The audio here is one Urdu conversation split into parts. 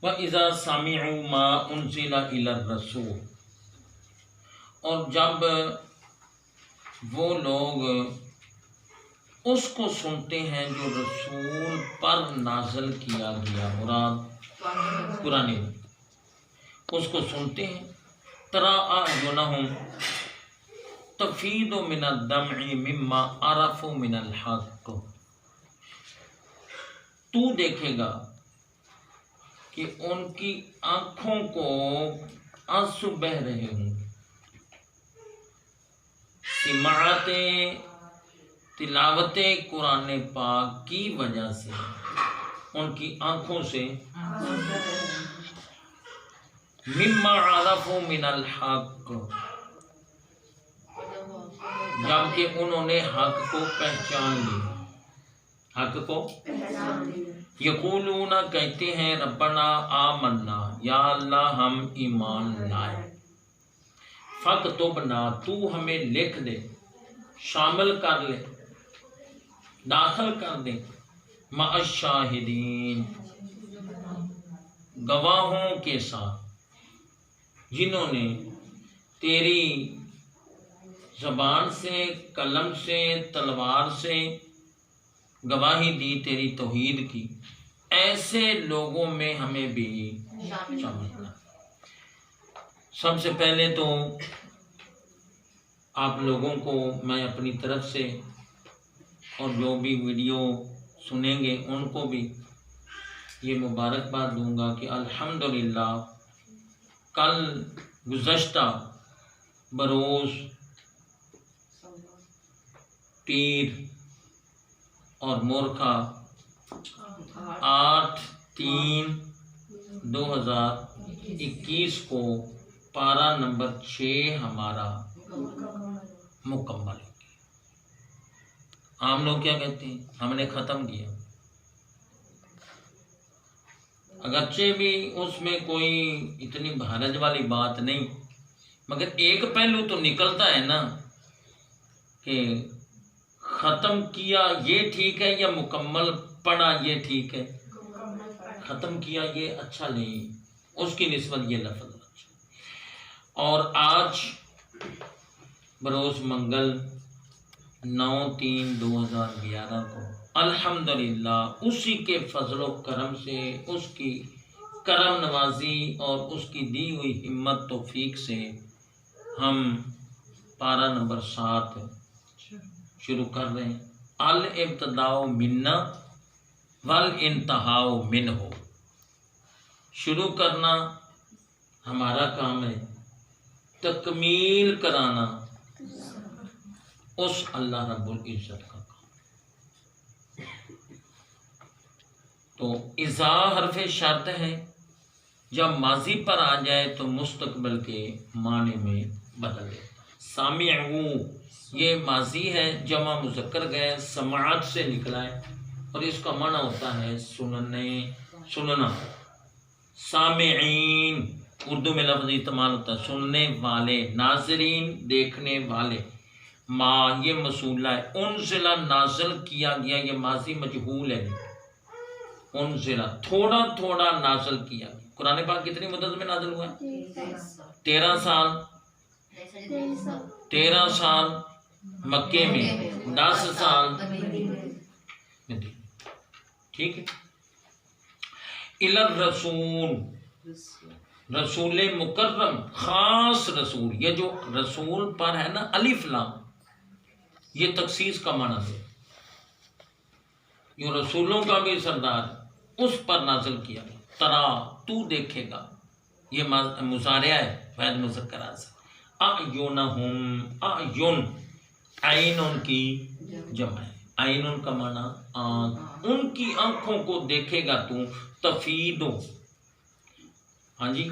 وَإِذَا سَمِعُوا مَا أُنزِلَ إِلَى الرَّسُولِ، اور جب وہ لوگ اس کو سنتے ہیں جو رسول پر نازل کیا گیا، مراد قرآن، اس کو سنتے ہیں، تَرَىٰ أَعْيُنَهُمْ تَفِيضُ مِنَ الدَّمْعِ مِمَّا عَرَفُوا مِنَ الْحَقِّ، تو دیکھے گا کہ ان کی آنکھوں کو آنسو بہہ رہے ہوں، سماعت تلاوت قرآن پاک کی وجہ سے ان کی آنکھوں سے مما عرفوا من الحق، جبکہ انہوں نے حق کو پہچان لیا، حق کو یقولون کہتے ہیں ربنا آمنا، یا اللہ ہم ایمان لائے، فاکتبنا تو ہمیں لکھ دے، شامل کر لے، داخل کر دے، مع الشاہدین گواہوں کے ساتھ، جنہوں نے تیری زبان سے، قلم سے، تلوار سے گواہی دی تیری توحید کی، ایسے لوگوں میں ہمیں بھی شامل کر۔ سب سے پہلے تو آپ لوگوں کو میں اپنی طرف سے اور جو بھی ویڈیو سنیں گے ان کو بھی یہ مبارکباد دوں گا کہ الحمدللہ کل گزشتہ بروز پیر اور مورکھا 8/3/2021 کو پارہ نمبر 6 ہمارا مکمل ہو گیا۔ عام لوگ کیا کہتے ہیں؟ ہم نے ختم کیا، اگرچہ بھی اس میں کوئی اتنی بھارج والی بات نہیں، مگر ایک پہلو تو نکلتا ہے نا کہ ختم کیا یہ ٹھیک ہے یا مکمل پڑھا یہ ٹھیک ہے؟ ختم کیا یہ اچھا نہیں، اس کی نسبت یہ لفظ اچھا۔ اور آج بروز منگل 9/3/2011 کو الحمدللہ اسی کے فضل و کرم سے، اس کی کرم نوازی اور اس کی دی ہوئی ہمت توفیق سے ہم پارہ نمبر 7 شروع کر رہے ہیں۔ الابتداء منا والانتہاء منہ، شروع کرنا ہمارا کام ہے، تکمیل کرانا اس اللہ رب العزت کا کام۔ تو اذا حرف شرط ہے، جب ماضی پر آ جائے تو مستقبل کے معنی میں بدل دیتا۔ سامعو یہ ماضی ہے، جمع مذکر گئے، سماعت سے نکلا ہے اور اس کا معنی ہوتا ہے سننے، سننا۔ سامعین اردو میں لفظ استعمال ہوتا ہے سننے والے، ناظرین دیکھنے والے۔ ما یہ موصولہ ہے، انزل نازل کیا گیا، یہ ماضی مجہول ہے، انزل تھوڑا تھوڑا نازل کیا گیا۔ قرآن پاک کتنی مدت میں نازل ہوا ہے؟ 13 سال، 13 سال مکے میں، 10 سال مدینہ، ٹھیک ہے۔ الی الرسول، رسول مکرم، خاص رسول، یہ جو رسول پر ہے نا الف لام، یہ تخصیص کا معنی ہے، جو رسولوں کا بھی سردار اس پر نازل کیا گیا۔ ترا تو دیکھے گا، یہ مضارع ہے فاعل مذکر سے۔ اعینہم، اعین عین ان کی جمع ہے، عین ان کا معنی آنکھ، ان کی آنکھوں کو دیکھے گا تو، تفیدو ہاں جی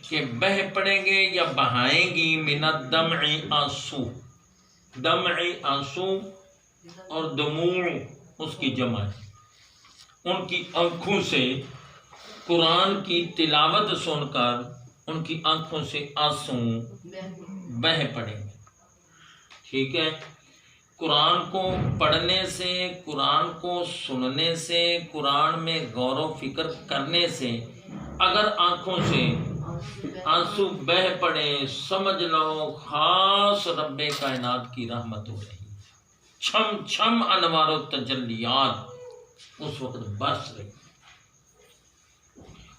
کہ بہہ پڑیں گے یا بہائیں گی، من الدمع آنسو، دمع آنسو اور دموع اس کی جمع ہے، ان کی آنکھوں سے قرآن کی تلاوت سن کر ان کی آنکھوں سے آنسو بہہ پڑیں گے، ٹھیک ہے۔ قرآن کو پڑھنے سے، قرآن کو سننے سے، قرآن میں غور و فکر کرنے سے اگر آنکھوں سے آنسو بہ پڑے سمجھ لو خاص رب کائنات کی رحمت ہو رہی، چھم چھم انوار و تجلیات اس وقت برس رہی،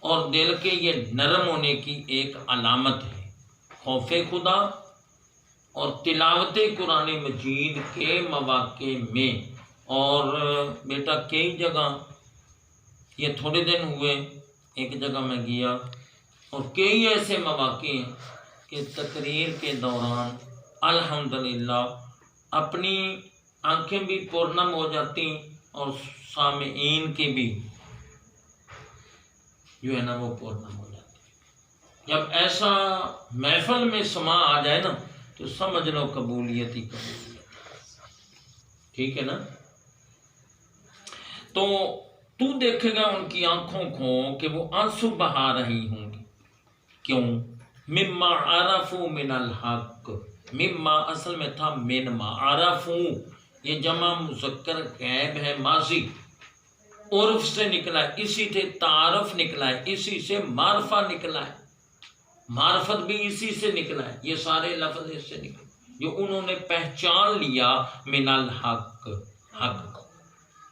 اور دل کے یہ نرم ہونے کی ایک علامت ہے خوف خدا اور تلاوت قرآن مجید کے مواقع میں۔ اور بیٹا کئی جگہ یہ تھوڑے دن ہوئے ایک جگہ میں گیا اور کئی ایسے مواقع ہیں کہ تقریر کے دوران الحمدللہ اپنی آنکھیں بھی پرنم ہو جاتی اور سامعین کی بھی جو ہے نا وہ پرنم ہو جاتی۔ جب ایسا محفل میں سما آ جائے نا تو سمجھ لو قبولیت ہی قبولیت، ٹھیک ہے نا۔ تو دیکھے گا ان کی آنکھوں کو کہ وہ آنسو بہا رہی ہوں گی، کیوں؟ مما عرفو من الحق، مما اصل میں تھا من ما عرفو، یہ جمع مذکر غائب ہے ماضی، عرف سے نکلا ہے، اسی سے تعارف نکلا ہے، اسی سے معرفہ نکلا ہے، معرفت بھی اسی سے نکلا ہے، یہ سارے لفظ اس سے نکلے جو انہوں نے پہچان لیا من الحق، حق۔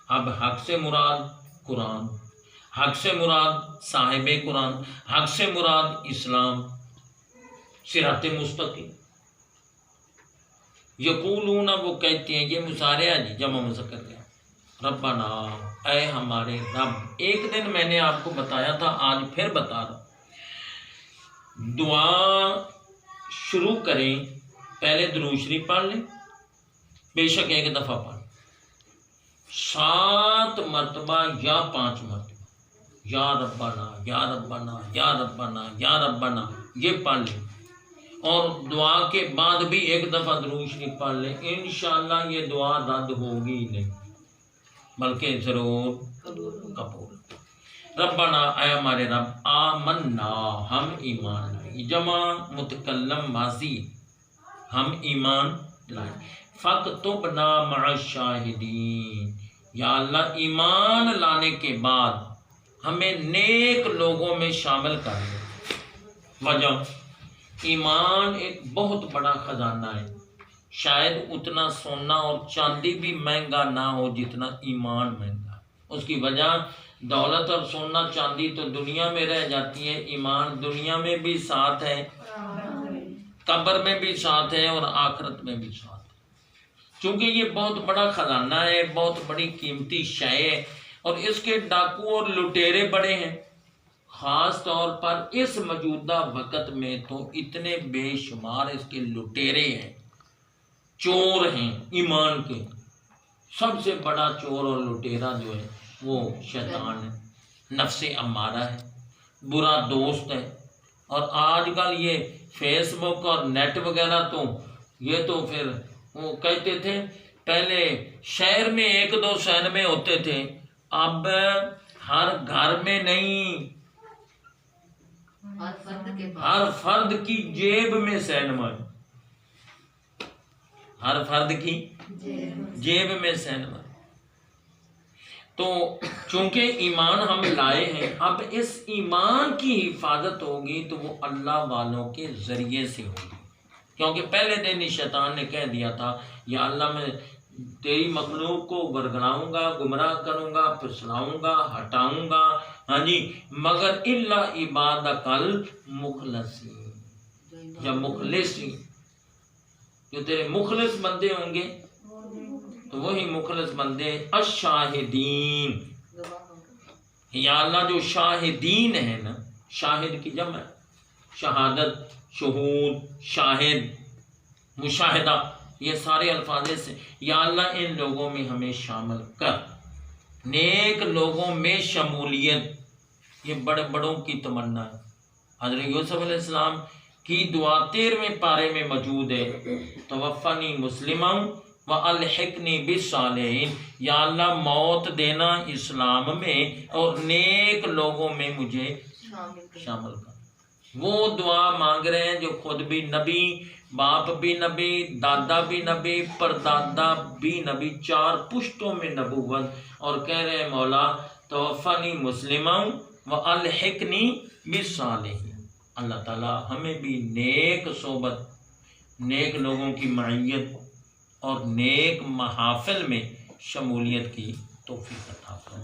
اب حق سے مراد قرآن، حق سے مراد صاحب قرآن، حق سے مراد اسلام، صراط مستقیم۔ یقولون وہ کہتے ہیں، یہ مضارع جی جمع مذکر کا، ربنا اے ہمارے رب۔ ایک دن میں نے آپ کو بتایا تھا، آج پھر بتا رہا ہوں، دعا شروع کریں پہلے درود شریف پڑھ لیں، بے شک ایک دفعہ پڑھ 7 مرتبہ یا 5 مرتبہ، یا ربنا یا ربنا یا ربنا یا ربنا، یہ پڑھ لیں، اور دعا کے بعد بھی ایک دفعہ درود شریف پڑھ لیں، انشاءاللہ یہ دعا رد ہوگی نہیں بلکہ ضرور قبول۔ ربنا اے ہمارے رب، آمنا ہم ایمان لائے، جمع متکلم ماضی، ہم ایمان لائے، فاکتبنا مع الشاہدین، یا اللہ ایمان لانے کے بعد ہمیں نیک لوگوں میں شامل کر لے۔ وجہ، ایمان ایک بہت بڑا خزانہ ہے، شاید اتنا سونا اور چاندی بھی مہنگا نہ ہو جتنا ایمان مہنگا۔ اس کی وجہ دولت اور سونا چاندی تو دنیا میں رہ جاتی ہے، ایمان دنیا میں بھی ساتھ ہے، قبر میں بھی ساتھ ہے اور آخرت میں بھی ساتھ ہے۔ چونکہ یہ بہت بڑا خزانہ ہے، بہت بڑی قیمتی شے ہے، اور اس کے ڈاکو اور لٹیرے بڑے ہیں، خاص طور پر اس موجودہ وقت میں تو اتنے بے شمار اس کے لٹیرے ہیں، چور ہیں ایمان کے۔ سب سے بڑا چور اور لٹیرا جو ہے وہ شیطان ہے، نفس امارہ ہے، برا دوست ہے۔ اور آج کل یہ فیس بک اور نیٹ وغیرہ تو یہ تو پھر وہ کہتے تھے پہلے شہر میں 1-2 سینمے ہوتے تھے، اب ہر گھر میں نہیں، ہر فرد کی جیب میں سینما ہے، ہر فرد کی جیب میں سینما۔ تو چونکہ ایمان ہم لائے ہیں، اب اس ایمان کی حفاظت ہوگی تو وہ اللہ والوں کے ذریعے سے ہوگی، کیونکہ پہلے دن ہی شیطان نے کہہ دیا تھا یا اللہ میں تیری مخلوق کو ورگلاؤں گا، گمراہ کروں گا، پھسلاؤں گا، ہٹاؤں گا، ہاں جی، مگر الا عبادک المخلصین، جب مخلصین جو تیرے مخلص بندے ہوں گے تو وہی مخلص بندے الشاہدین، یا اللہ جو شاہدین ہیں نا، شاہد کی جمع ہے، شہادت، شہود، شاہد، مشاہدہ، یہ سارے الفاظ سے، یا اللہ ان لوگوں میں ہمیں شامل کر، نیک لوگوں میں شمولیت، یہ بڑے بڑوں کی تمنا ہے۔ حضرت یوسف علیہ السلام کی دعا 13ویں پارے میں موجود ہے، توفنی مسلما والحقنی بالصالحین، یا اللہ موت دینا اسلام میں اور نیک لوگوں میں مجھے شامل کر۔ وہ دعا مانگ رہے ہیں جو خود بھی نبی، باپ بھی نبی، دادا بھی نبی، پردادا بھی نبی، 4 پشتوں میں نبوت، اور کہہ رہے ہیں مولا توفنی مسلما وَأَلْحِقْنِي بِالصَّالِحِينَ، اللہ تعالیٰ ہمیں بھی نیک صحبت، نیک لوگوں کی معیت اور نیک محافل میں شمولیت کی توفیق عطا فرمائے۔